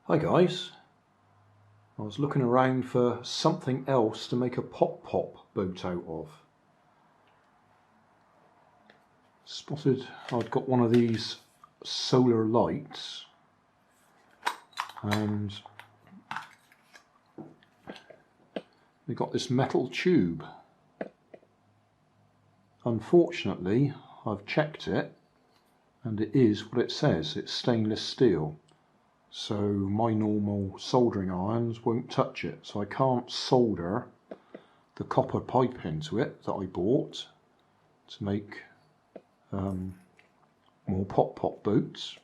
Hi guys, I was looking around for something else to make a pop boat out of. Spotted I'd got one of these solar lights and we got this metal tube. Unfortunately, I've checked it and it is what it says, it's stainless steel. So my normal soldering irons won't touch it, so I can't solder the copper pipe into it that I bought to make more pop boats.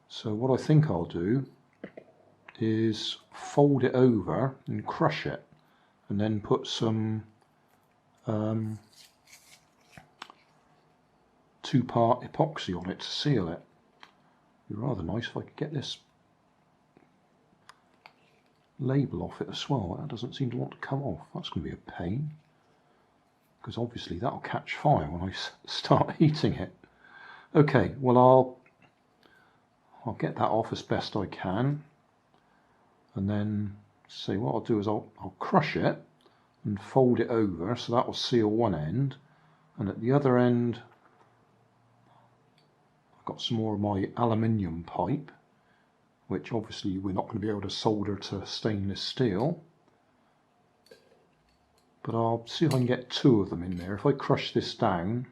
So what I think I'll do is fold it over and crush it and then put some 2-part epoxy on it to seal it. It'd be rather nice if I could get this label off it as well. That doesn't seem to want to come off. That's going to be a pain, because obviously that'll catch fire when I start heating it. Okay, well I'll get that off as best I can, and then see what I'll do is I'll crush it and fold it over so that will seal one end, and at the other end I've got some more of my aluminium pipe, which obviously we're not going to be able to solder to stainless steel, but I'll see if I can get 2 of them in there. If I crush this down,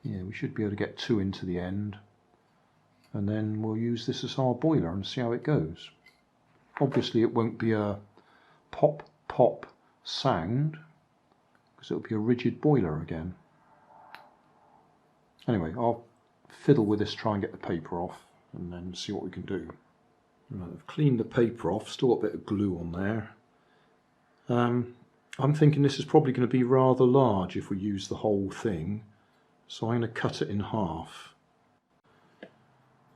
yeah, we should be able to get 2 into the end, and then we'll use this as our boiler and see how it goes. Obviously it won't be a pop sound, because it'll be a rigid boiler again. Anyway, I'll fiddle with this, try and get the paper off, and then see what we can do. Right, I've cleaned the paper off, still got a bit of glue on there. I'm thinking this is probably going to be rather large if we use the whole thing, so I'm going to cut it in half.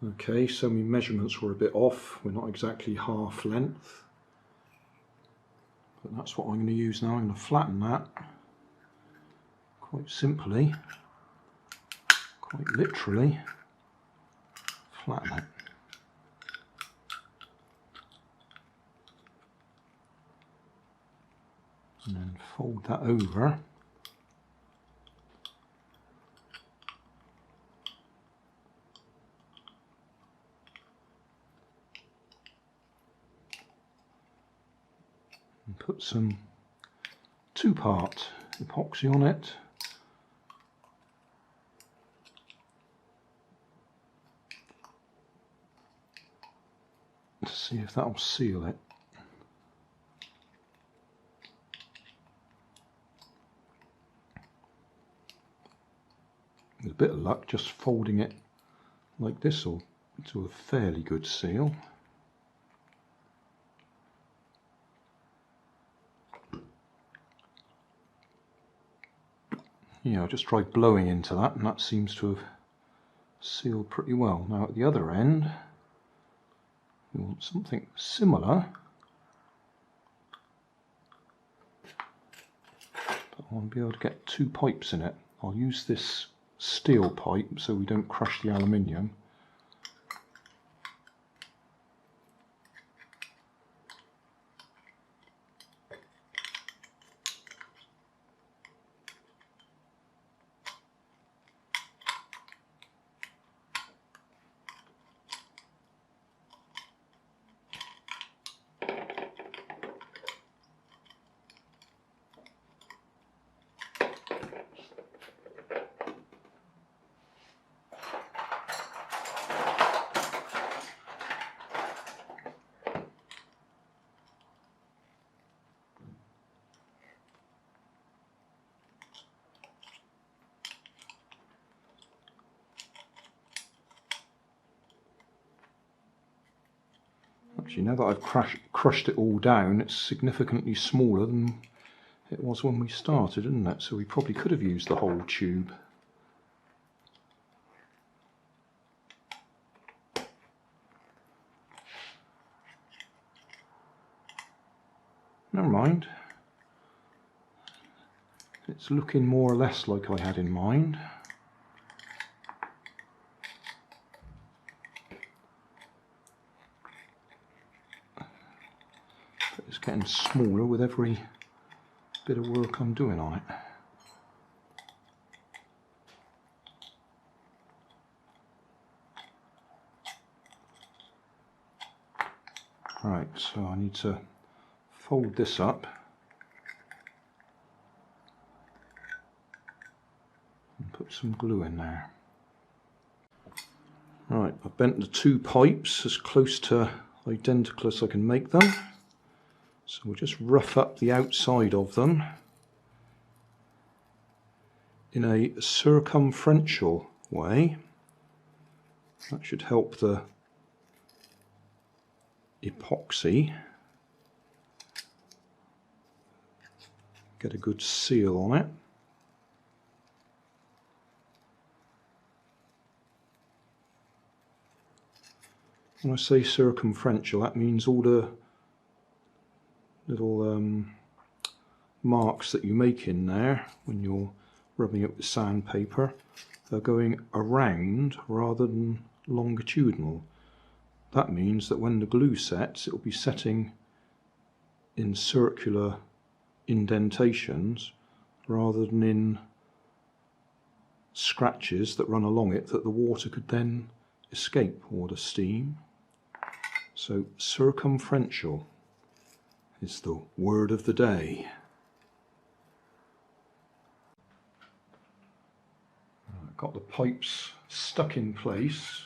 Okay, so my measurements were a bit off, we're not exactly half length, but that's what I'm going to use now. I'm going to flatten that quite simply. Quite literally flatten it. And then fold that over. And put some 2-part epoxy on it. To see if that will seal it. With a bit of luck, just folding it like this will do a fairly good seal. Yeah, I just tried blowing into that and that seems to have sealed pretty well. Now at the other end we want something similar, but I want to be able to get 2 pipes in it. I'll use this steel pipe so we don't crush the aluminium. Actually, now that I've crushed it all down, it's significantly smaller than it was when we started, isn't it? So we probably could have used the whole tube. Never mind. It's looking more or less like I had in mind. It's getting smaller with every bit of work I'm doing on it. Right, so I need to fold this up and put some glue in there. Right, I've bent the two pipes as close to identical as I can make them. So we'll just rough up the outside of them in a circumferential way. That should help the epoxy get a good seal on it. When I say circumferential, that means all the little marks that you make in there when you're rubbing it with sandpaper are going around rather than longitudinal. That means that when the glue sets, it will be setting in circular indentations rather than in scratches that run along it that the water could then escape, or the steam. So circumferential is the word of the day. I've got the pipes stuck in place,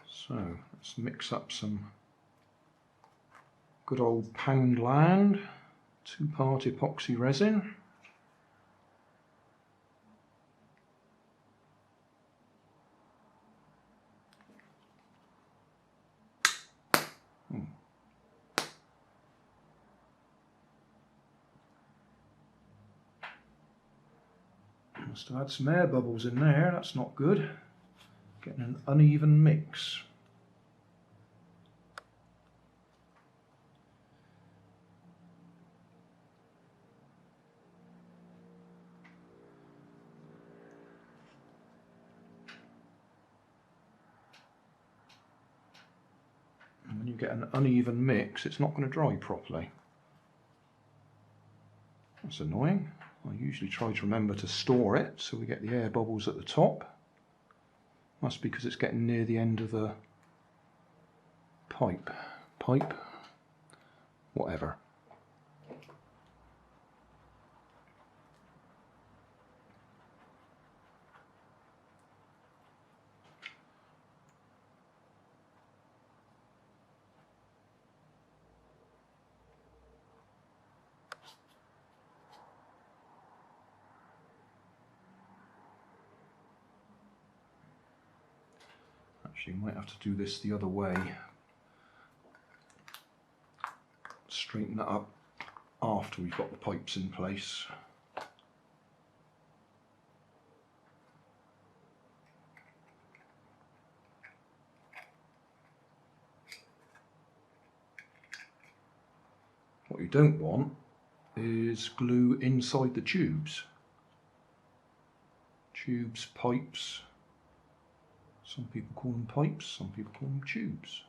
so let's mix up some good old Poundland 2-part epoxy resin. Must have had some air bubbles in there, that's not good. Getting an uneven mix. And when you get an uneven mix, it's not going to dry properly. That's annoying. I usually try to remember to store it so we get the air bubbles at the top. Must be because it's getting near the end of the pipe, whatever. Actually, you might have to do this the other way. Straighten that up after we've got the pipes in place. What you don't want is glue inside the tubes. Tubes, pipes. Some people call them pipes, some people call them tubes.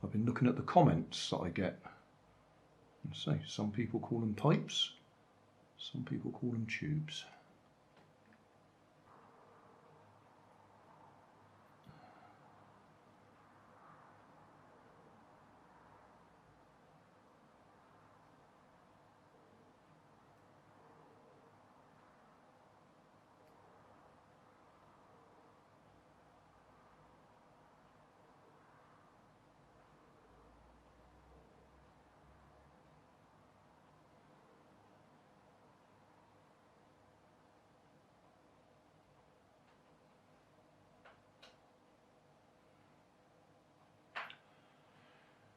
I've been looking at the comments that I get. And say, some people call them pipes, some people call them tubes.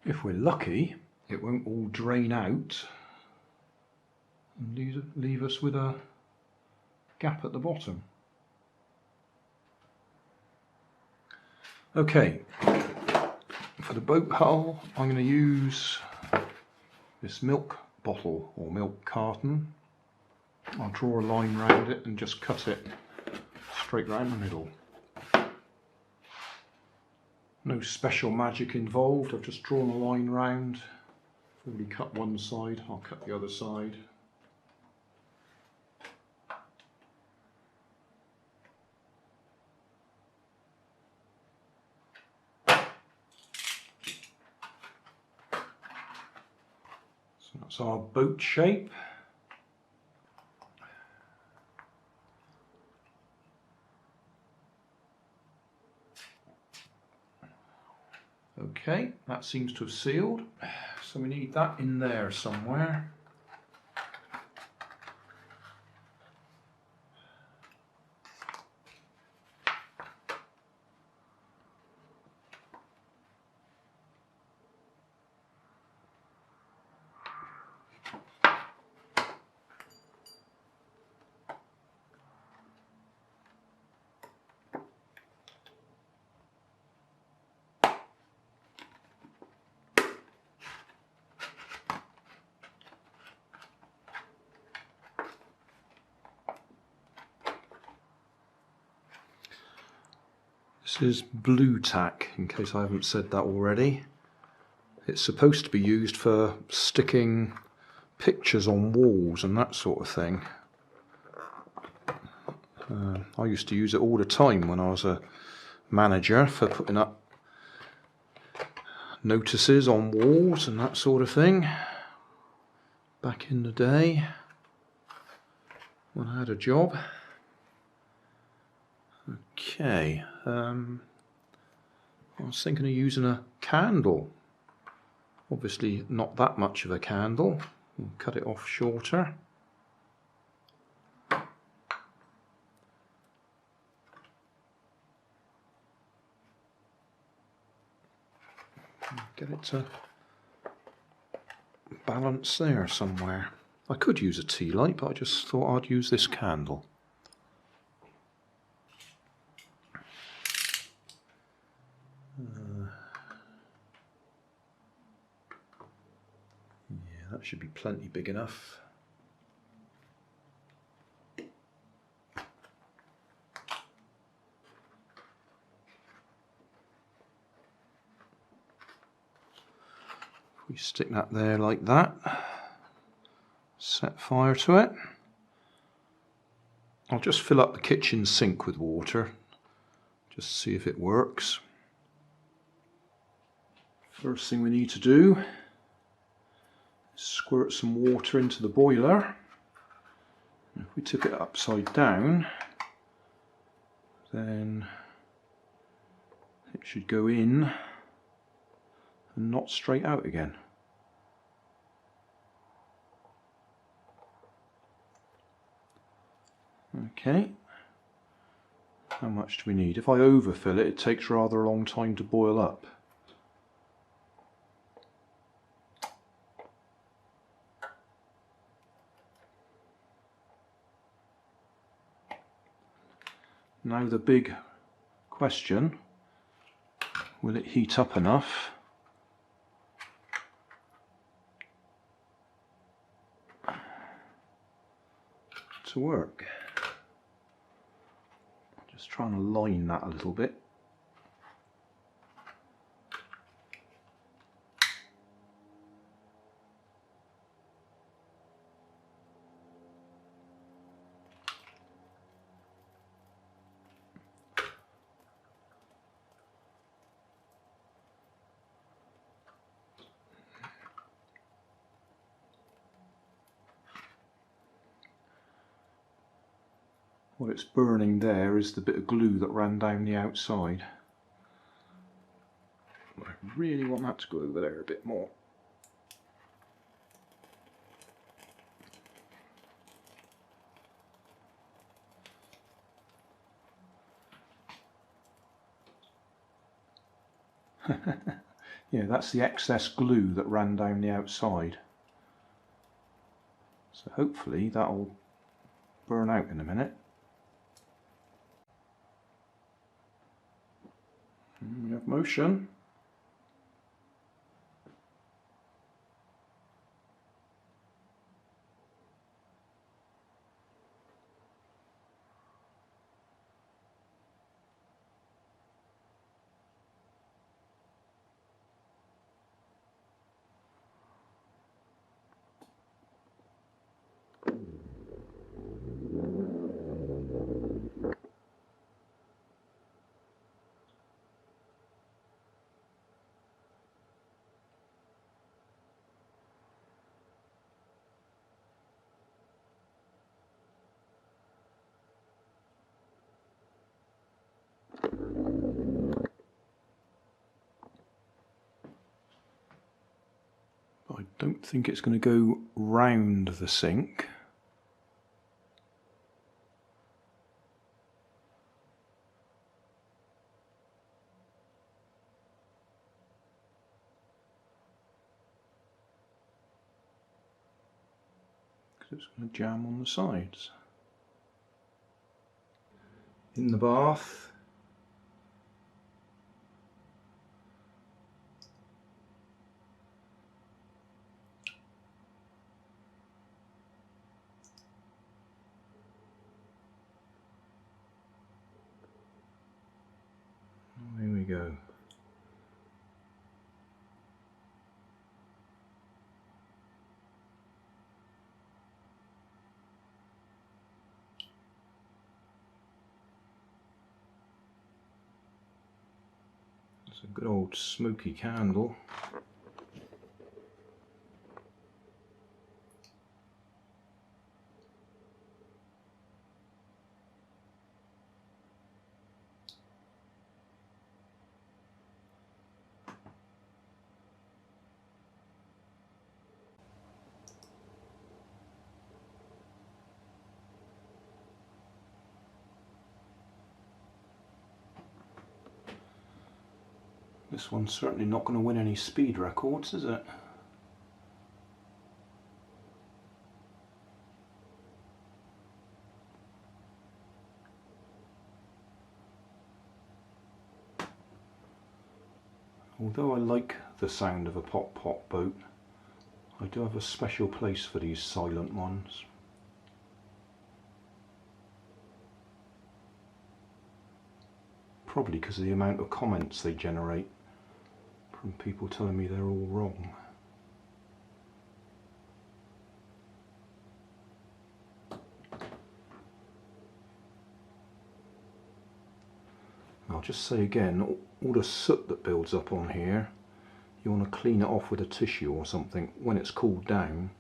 If we're lucky, it won't all drain out and leave us with a gap at the bottom. Okay, for the boat hull I'm going to use this milk bottle or milk carton. I'll draw a line around it and just cut it straight round the middle. No special magic involved, I've just drawn a line round. I've already cut one side, I'll cut the other side. So that's our boat shape. Okay, that seems to have sealed, so we need that in there somewhere. This is BluTack, in case I haven't said that already. It's supposed to be used for sticking pictures on walls and that sort of thing. I used to use it all the time when I was a manager for putting up notices on walls and that sort of thing. Back in the day when I had a job. Okay, I was thinking of using a candle. Obviously not that much of a candle. We'll cut it off shorter. Get it to balance there somewhere. I could use a tea light, but I just thought I'd use this candle. Yeah, that should be plenty big enough. We stick that there like that, set fire to it. I'll just fill up the kitchen sink with water, just see if it works. First thing we need to do is squirt some water into the boiler. If we tip it upside down, then it should go in and not straight out again. Okay, how much do we need? If I overfill it, it takes rather a long time to boil up. Now the big question, will it heat up enough to work? Just trying to line that a little bit. What it's burning there is the bit of glue that ran down the outside. I really want that to go over there a bit more. Yeah, that's the excess glue that ran down the outside. So hopefully that'll burn out in a minute. And we have motion. Don't think it's going to go round the sink. Because it's going to jam on the sides. In the bath. There we go. It's a good old smoky candle. This one's certainly not going to win any speed records, is it? Although I like the sound of a pop-pop boat, I do have a special place for these silent ones. Probably because of the amount of comments they generate from people telling me they're all wrong. I'll just say again, all the soot that builds up on here, you want to clean it off with a tissue or something when it's cooled down,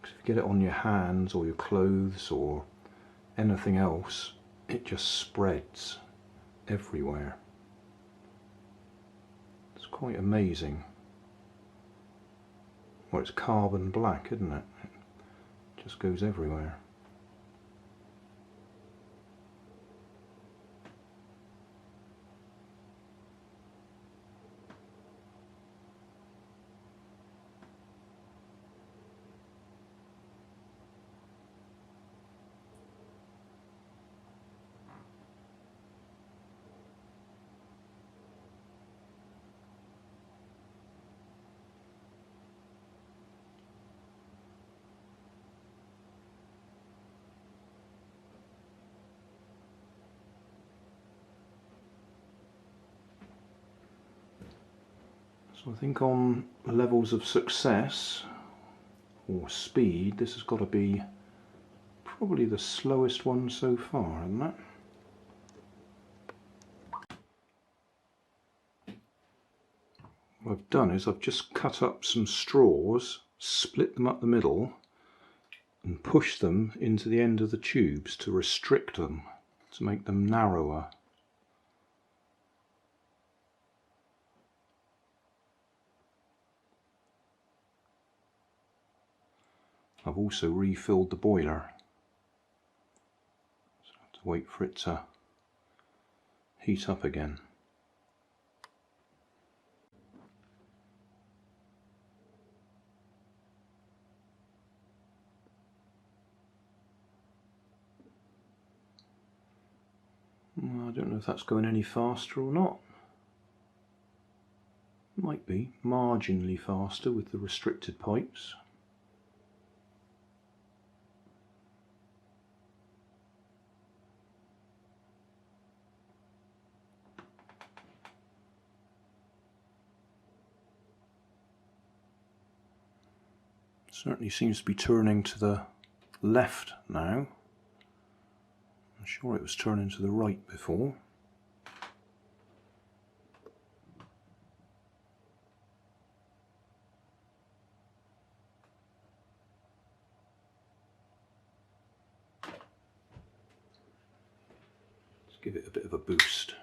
because if you get it on your hands or your clothes or anything else, it just spreads everywhere. It's quite amazing. Well, it's carbon black, isn't it? It just goes everywhere. So I think on levels of success or speed, this has got to be probably the slowest one so far, isn't it? What I've done is I've just cut up some straws, split them up the middle and pushed them into the end of the tubes to restrict them, to make them narrower. I've also refilled the boiler, so I have to wait for it to heat up again. Well, I don't know if that's going any faster or not. Might be marginally faster with the restricted pipes. Certainly seems to be turning to the left now. I'm sure it was turning to the right before. Let's give it a bit of a boost.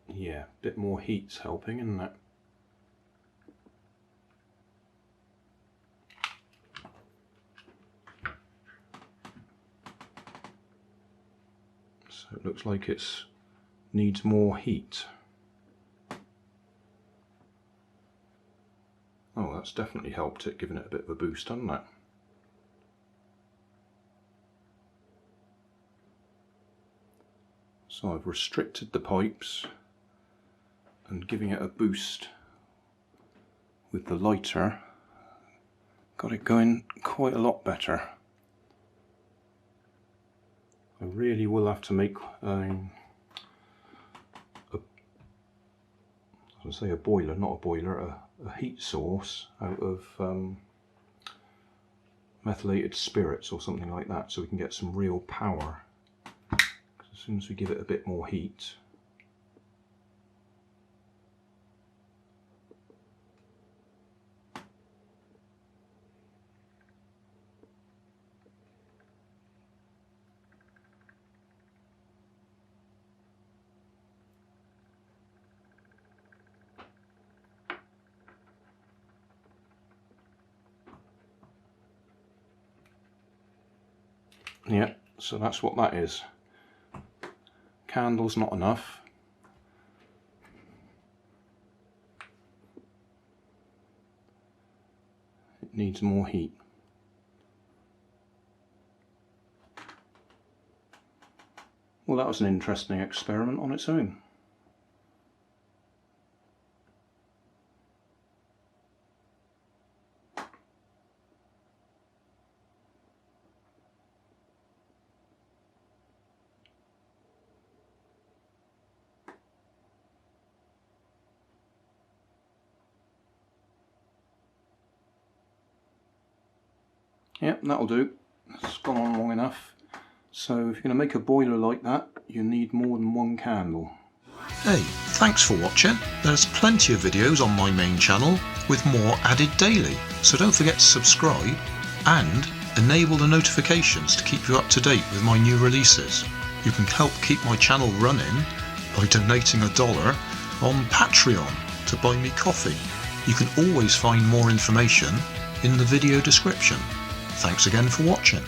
Yeah, a bit more heat's helping, isn't it? it looks like it needs more heat. Oh, that's definitely helped it, giving it a bit of a boost, hasn't it? So I've restricted the pipes and giving it a boost with the lighter. Got it going quite a lot better. I really will have to make a boiler, not a boiler, a heat source out of methylated spirits or something like that, so we can get some real power. As soon as we give it a bit more heat, yeah, so that's what that is. Candle's not enough. It needs more heat. Well, that was an interesting experiment on its own. Yep, that'll do. It's gone on long enough. So if you're going to make a boiler like that, you need more than one candle. Hey, thanks for watching. There's plenty of videos on my main channel with more added daily. So don't forget to subscribe and enable the notifications to keep you up to date with my new releases. You can help keep my channel running by donating $1 on Patreon to buy me coffee. You can always find more information in the video description. Thanks again for watching.